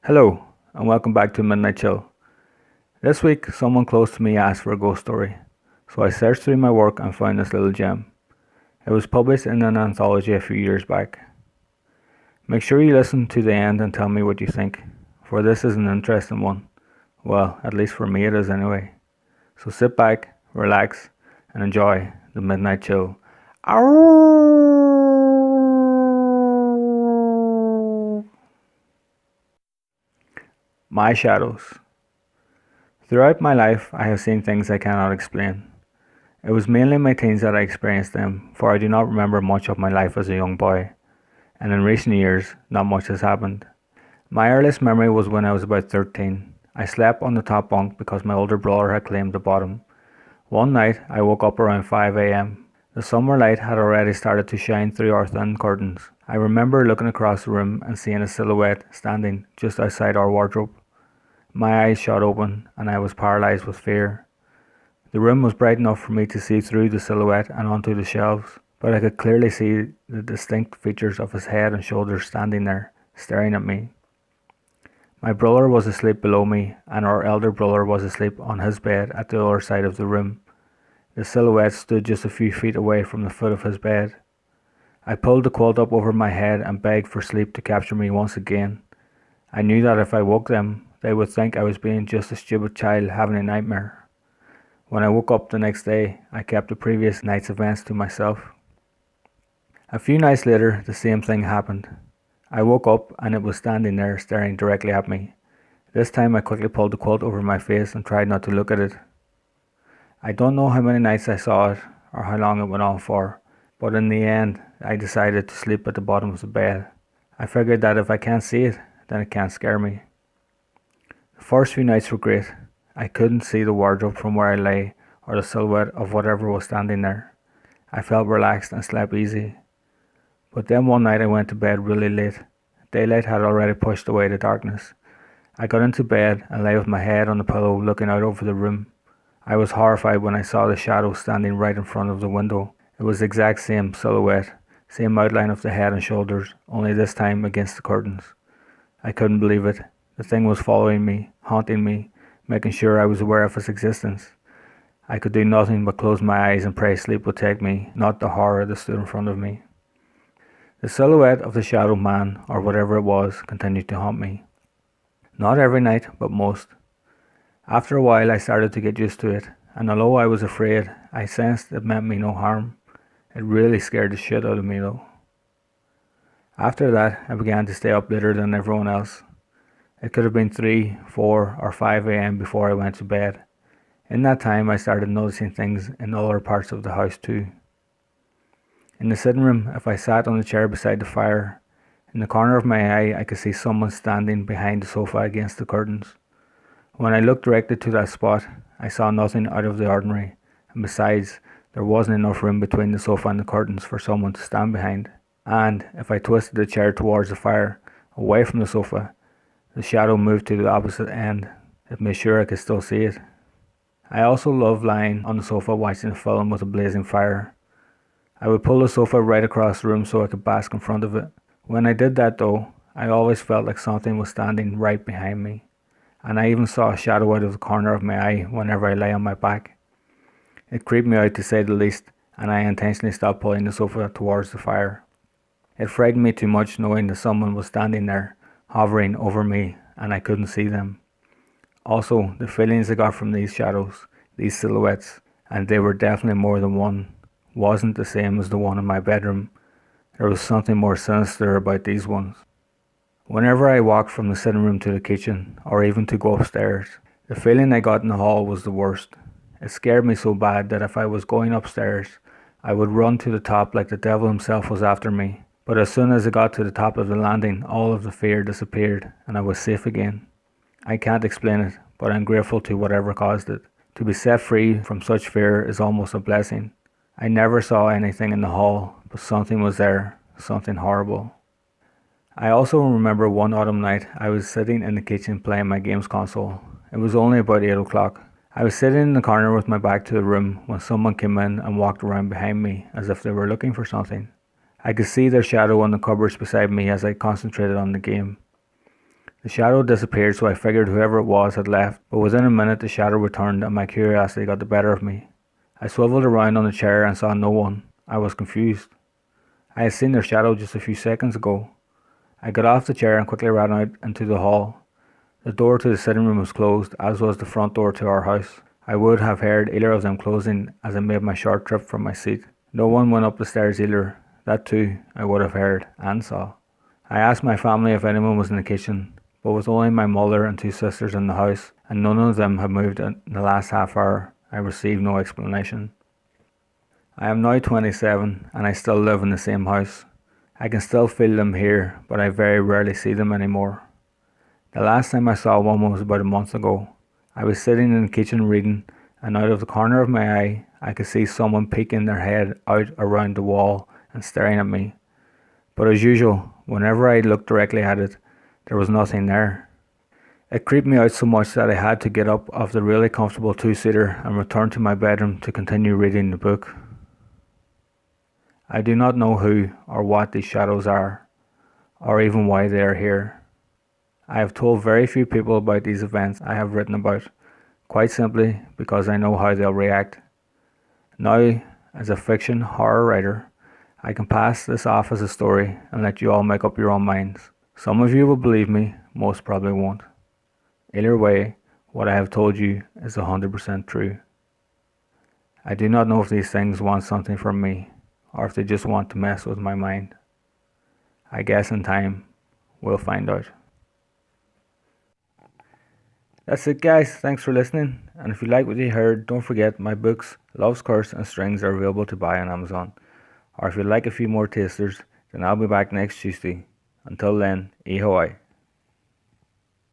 Hello, and welcome back to Midnight Chill. This week, someone close to me asked for a ghost story, so I searched through my work and found this little gem. It was published in an anthology a few years back. Make sure you listen to the end and tell me what you think, for this is an interesting one. Well, at least for me it is anyway. So sit back, relax, and enjoy the Midnight Chill. My shadows. Throughout my life, I have seen things I cannot explain. It was mainly in my teens that I experienced them, for I do not remember much of my life as a young boy, and in recent years, not much has happened. My earliest memory was when I was about 13. I slept on the top bunk because my older brother had claimed the bottom. One night, I woke up around 5 a.m. The summer light had already started to shine through our thin curtains. I remember looking across the room and seeing a silhouette standing just outside our wardrobe. My eyes shot open, and I was paralyzed with fear. The room was bright enough for me to see through the silhouette and onto the shelves, but I could clearly see the distinct features of his head and shoulders standing there, staring at me. My brother was asleep below me, and our elder brother was asleep on his bed at the other side of the room. The silhouette stood just a few feet away from the foot of his bed. I pulled the quilt up over my head and begged for sleep to capture me once again. I knew that if I woke them, they would think I was being just a stupid child having a nightmare. When I woke up the next day, I kept the previous night's events to myself. A few nights later, the same thing happened. I woke up and it was standing there staring directly at me. This time I quickly pulled the quilt over my face and tried not to look at it. I don't know how many nights I saw it or how long it went on for, but in the end, I decided to sleep at the bottom of the bed. I figured that if I can't see it, then it can't scare me. The first few nights were great. I couldn't see the wardrobe from where I lay or the silhouette of whatever was standing there. I felt relaxed and slept easy. But then one night I went to bed really late. Daylight had already pushed away the darkness. I got into bed and lay with my head on the pillow looking out over the room. I was horrified when I saw the shadow standing right in front of the window. It was the exact same silhouette, same outline of the head and shoulders, only this time against the curtains. I couldn't believe it. The thing was following me, haunting me, making sure I was aware of its existence. I could do nothing but close my eyes and pray sleep would take me, not the horror that stood in front of me. The silhouette of the shadow man, or whatever it was, continued to haunt me. Not every night, but most. After a while I started to get used to it, and although I was afraid, I sensed it meant me no harm. It really scared the shit out of me though. After that, I began to stay up later than everyone else. It could have been 3, 4, or 5 a.m. before I went to bed. In that time, I started noticing things in other parts of the house too. In the sitting room, if I sat on the chair beside the fire, in the corner of my eye, I could see someone standing behind the sofa against the curtains. When I looked directly to that spot, I saw nothing out of the ordinary, and besides, there wasn't enough room between the sofa and the curtains for someone to stand behind. And if I twisted the chair towards the fire, away from the sofa, the shadow moved to the opposite end. It made sure I could still see it. I also loved lying on the sofa watching a film with a blazing fire. I would pull the sofa right across the room so I could bask in front of it. When I did that though, I always felt like something was standing right behind me. And I even saw a shadow out of the corner of my eye whenever I lay on my back. It creeped me out to say the least, and I intentionally stopped pulling the sofa towards the fire. It frightened me too much knowing that someone was standing there, hovering over me, and I couldn't see them. Also, the feelings I got from these shadows, these silhouettes, and they were definitely more than one, wasn't the same as the one in my bedroom. There was something more sinister about these ones. Whenever I walked from the sitting room to the kitchen, or even to go upstairs, the feeling I got in the hall was the worst. It scared me so bad that if I was going upstairs, I would run to the top like the devil himself was after me. But as soon as I got to the top of the landing, all of the fear disappeared and I was safe again. I can't explain it, but I'm grateful to whatever caused it. To be set free from such fear is almost a blessing. I never saw anything in the hall, but something was there, something horrible. I also remember one autumn night I was sitting in the kitchen playing my games console. It was only about 8 o'clock. I was sitting in the corner with my back to the room when someone came in and walked around behind me as if they were looking for something. I could see their shadow on the cupboards beside me as I concentrated on the game. The shadow disappeared, so I figured whoever it was had left, but within a minute the shadow returned and my curiosity got the better of me. I swiveled around on the chair and saw no one. I was confused. I had seen their shadow just a few seconds ago. I got off the chair and quickly ran out into the hall. The door to the sitting room was closed, as was the front door to our house. I would have heard either of them closing as I made my short trip from my seat. No one went up the stairs either. That too, I would have heard and saw. I asked my family if anyone was in the kitchen, but with only my mother and two sisters in the house, and none of them had moved in the last half hour, I received no explanation. I am now 27 and I still live in the same house. I can still feel them here, but I very rarely see them anymore. The last time I saw one was about a month ago. I was sitting in the kitchen reading, and out of the corner of my eye, I could see someone peeking their head out around the wall and staring at me. But as usual, whenever I looked directly at it, there was nothing there. It creeped me out so much that I had to get up off the really comfortable two-seater and return to my bedroom to continue reading the book. I do not know who or what these shadows are, or even why they are here. I have told very few people about these events I have written about, quite simply because I know how they'll react. Now, as a fiction horror writer, I can pass this off as a story and let you all make up your own minds. Some of you will believe me, most probably won't. Either way, what I have told you is 100% true. I do not know if these things want something from me, or if they just want to mess with my mind. I guess in time, we'll find out. That's it, guys. Thanks for listening. And if you like what you heard, don't forget my books, Love's Curse and Strings, are available to buy on Amazon. Or if you'd like a few more tasters, then I'll be back next Tuesday. Until then, Hawaii.